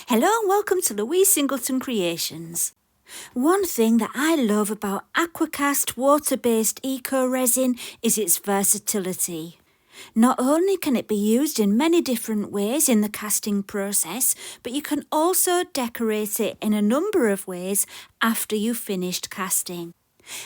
Hello and welcome to Louise Singleton Creations. One thing that I love about Aquacast water-based eco-resin is its versatility. Not only can it be used in many different ways in the casting process, but you can also decorate it in a number of ways after you've finished casting.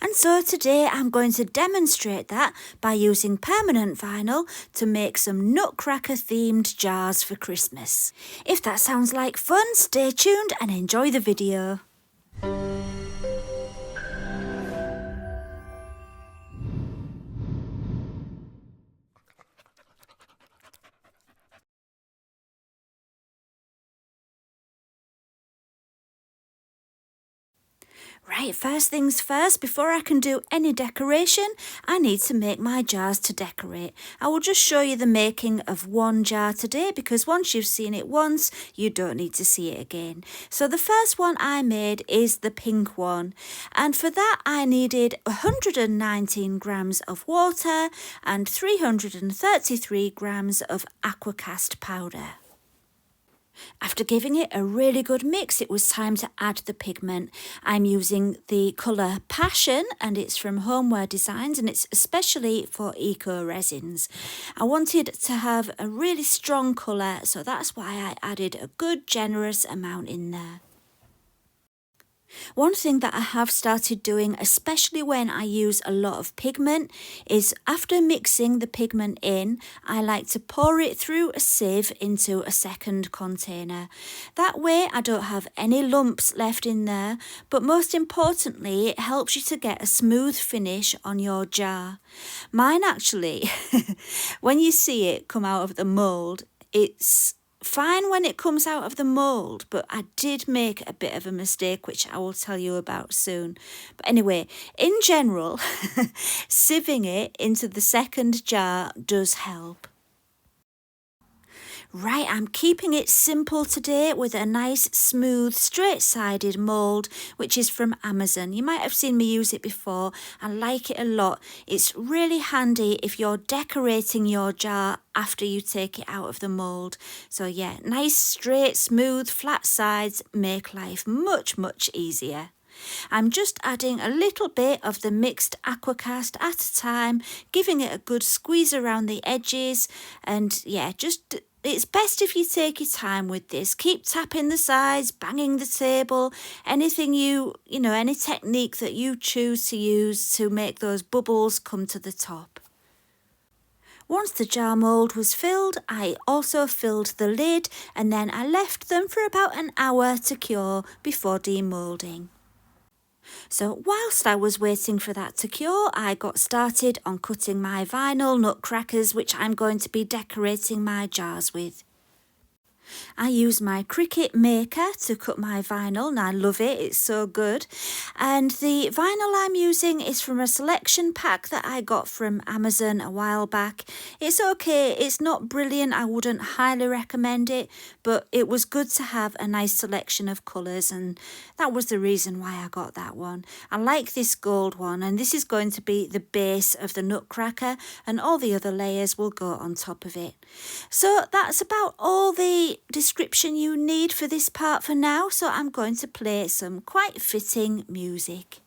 And so today I'm going to demonstrate that by using permanent vinyl to make some Nutcracker themed jars for Christmas. If that sounds like fun, stay tuned and enjoy the video. Right, first things first, before I can do any decoration, I need to make my jars to decorate. I will just show you the making of one jar today because once you've seen it once, you don't need to see it again. So the first one I made is the pink one. And for that, I needed 119 grams of water and 333 grams of Aquacast powder. After giving it a really good mix, it was time to add the pigment. I'm using the colour Passion and it's from Homeware Designs and it's especially for eco resins. I wanted to have a really strong colour, so that's why I added a good generous amount in there. One thing that I have started doing, especially when I use a lot of pigment, is after mixing the pigment in, I like to pour it through a sieve into a second container. That way I don't have any lumps left in there, but most importantly, it helps you to get a smooth finish on your jar. Mine actually, when you see it come out of the mould, it's fine when it comes out of the mould, but I did make a bit of a mistake, which I will tell you about soon. But anyway, in general, sieving it into the second jar does help. Right, I'm keeping it simple today with a nice smooth straight-sided mould which is from Amazon. You might have seen me use it before. I like it a lot. It's really handy if you're decorating your jar after you take it out of the mould. So yeah, nice straight smooth flat sides make life much easier. I'm just adding a little bit of the mixed Aquacast at a time, giving it a good squeeze around the edges, and yeah, it's best if you take your time with this. Keep tapping the sides, banging the table, anything any technique that you choose to use to make those bubbles come to the top. Once the jar mould was filled, I also filled the lid and then I left them for about an hour to cure before demoulding. So whilst I was waiting for that to cure, I got started on cutting my vinyl nutcrackers, which I'm going to be decorating my jars with. I use my Cricut Maker to cut my vinyl and I love it, it's so good. And the vinyl I'm using is from a selection pack that I got from Amazon a while back. It's okay, it's not brilliant, I wouldn't highly recommend it, but it was good to have a nice selection of colours and that was the reason why I got that one. I like this gold one and this is going to be the base of the nutcracker and all the other layers will go on top of it. So that's about all the description you need for this part for now, so I'm going to play some quite fitting music.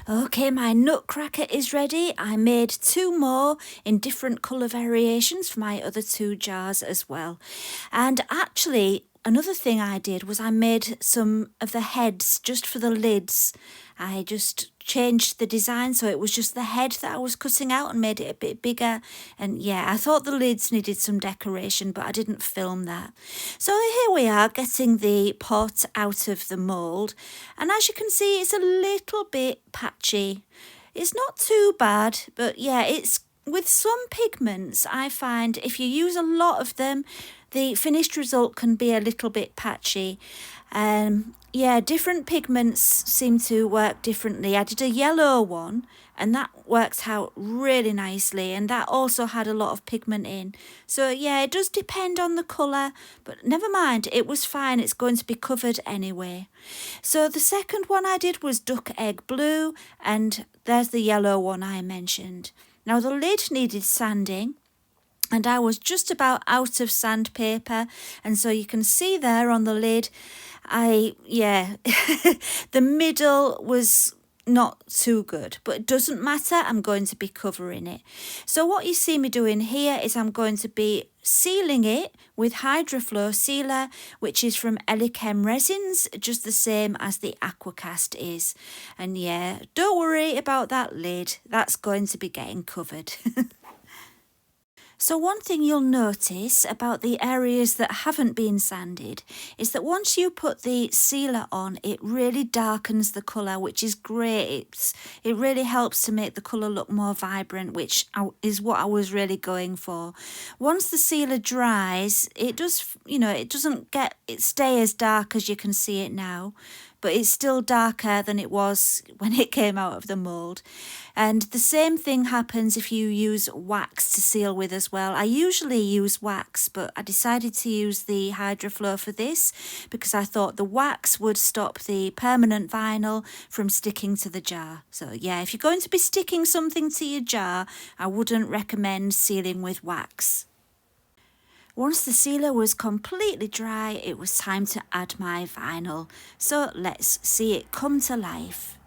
Okay, my nutcracker is ready. I made 2 more in different colour variations for my other 2 jars as well. And actually, another thing I did was I made some of the heads just for the lids. I just changed the design so it was just the head that I was cutting out and made it a bit bigger. And yeah, I thought the lids needed some decoration, but I didn't film that. So here we are getting the pot out of the mould. And as you can see, it's a little bit patchy. It's not too bad, but yeah, it's with some pigments, I find if you use a lot of them, the finished result can be a little bit patchy. Yeah, different pigments seem to work differently. I did a yellow one and that worked out really nicely, and that also had a lot of pigment in. So yeah, it does depend on the colour, but never mind, it was fine. It's going to be covered anyway. So the second one I did was duck egg blue, and there's the yellow one I mentioned. Now the lid needed sanding, and I was just about out of sandpaper, and so you can see there on the lid, the middle was not too good, but it doesn't matter, I'm going to be covering it. So what you see me doing here is I'm going to be sealing it with HydroFlow Sealer, which is from Elichem Resins, just the same as the Aquacast is. And yeah, don't worry about that lid, that's going to be getting covered. So one thing you'll notice about the areas that haven't been sanded is that once you put the sealer on, it really darkens the colour, which is great. It really helps to make the colour look more vibrant, which is what I was really going for. Once the sealer dries, it does, it doesn't stay as dark as you can see it now, but it's still darker than it was when it came out of the mould. And the same thing happens if you use wax to seal with as well. I usually use wax, but I decided to use the HydroFlow for this because I thought the wax would stop the permanent vinyl from sticking to the jar. So yeah, if you're going to be sticking something to your jar, I wouldn't recommend sealing with wax. Once the sealer was completely dry, it was time to add my vinyl. So let's see it come to life.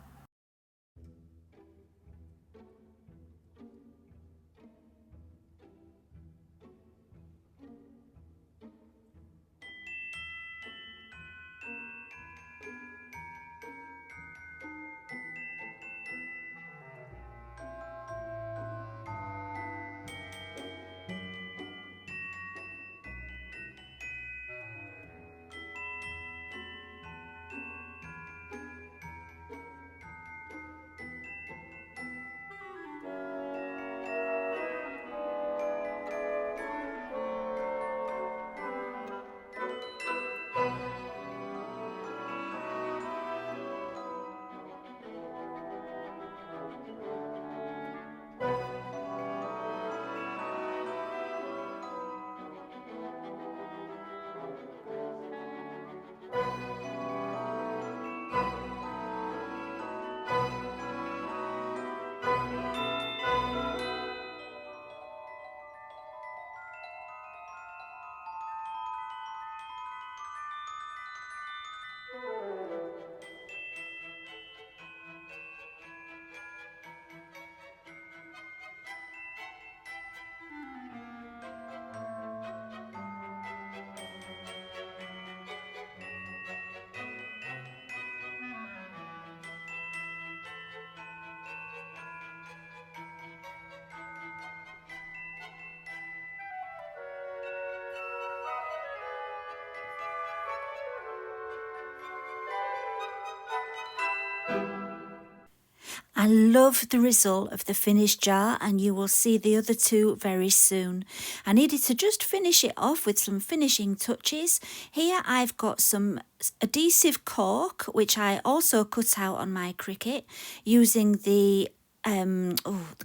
I love the result of the finished jar, and you will see the other 2 very soon. I needed to just finish it off with some finishing touches. Here I've got some adhesive cork, which I also cut out on my Cricut using the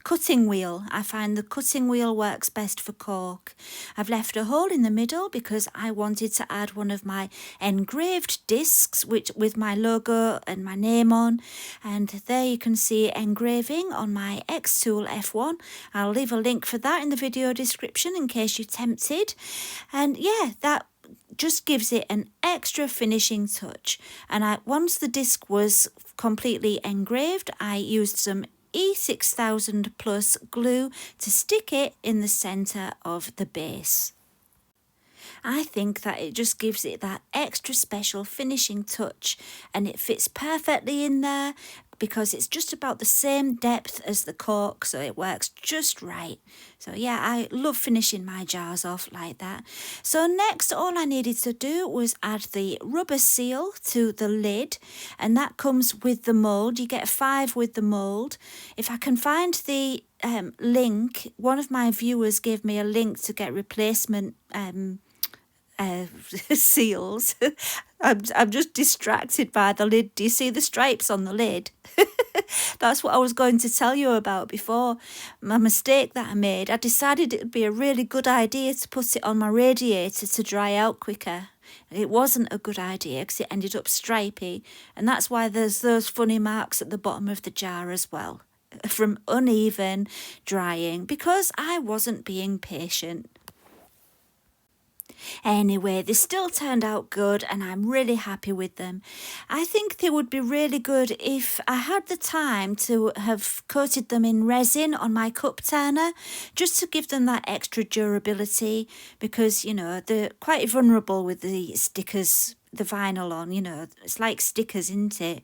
cutting wheel. I find the cutting wheel works best for cork. I've left a hole in the middle because I wanted to add one of my engraved discs with my logo and my name on, and there you can see engraving on my Xtool F1. I'll leave a link for that in the video description in case you're tempted. And yeah, that just gives it an extra finishing touch. And once the disc was completely engraved, I used some E6000 Plus glue to stick it in the centre of the base. I think that it just gives it that extra special finishing touch, and it fits perfectly in there because it's just about the same depth as the cork, so it works just right. So yeah, I love finishing my jars off like that. So next, all I needed to do was add the rubber seal to the lid, and that comes with the mould. You get 5 with the mould. If I can find the link, one of my viewers gave me a link to get replacement seals. I'm just distracted by the lid. Do you see the stripes on the lid? That's what I was going to tell you about before. My mistake that I made, I decided it would be a really good idea to put it on my radiator to dry out quicker. It wasn't a good idea because it ended up stripy, and that's why there's those funny marks at the bottom of the jar as well, from uneven drying, because I wasn't being patient. Anyway, they still turned out good and I'm really happy with them. I think they would be really good if I had the time to have coated them in resin on my cup turner, just to give them that extra durability, because, you know, they're quite vulnerable with the stickers, the vinyl on, you know, it's like stickers, isn't it?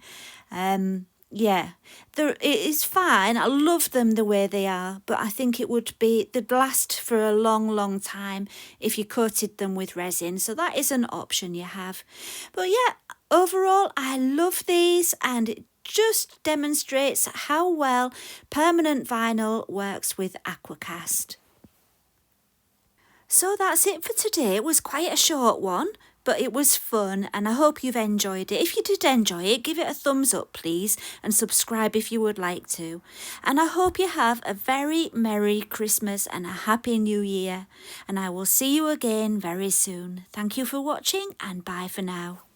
Yeah, it is fine. I love them the way they are, but I think they'd last for a long, long time if you coated them with resin. So that is an option you have. But yeah, overall, I love these, and it just demonstrates how well permanent vinyl works with Aquacast. So that's it for today. It was quite a short one, but it was fun and I hope you've enjoyed it. If you did enjoy it, give it a thumbs up please, and subscribe if you would like to. And I hope you have a very Merry Christmas and a Happy New Year, and I will see you again very soon. Thank you for watching and bye for now.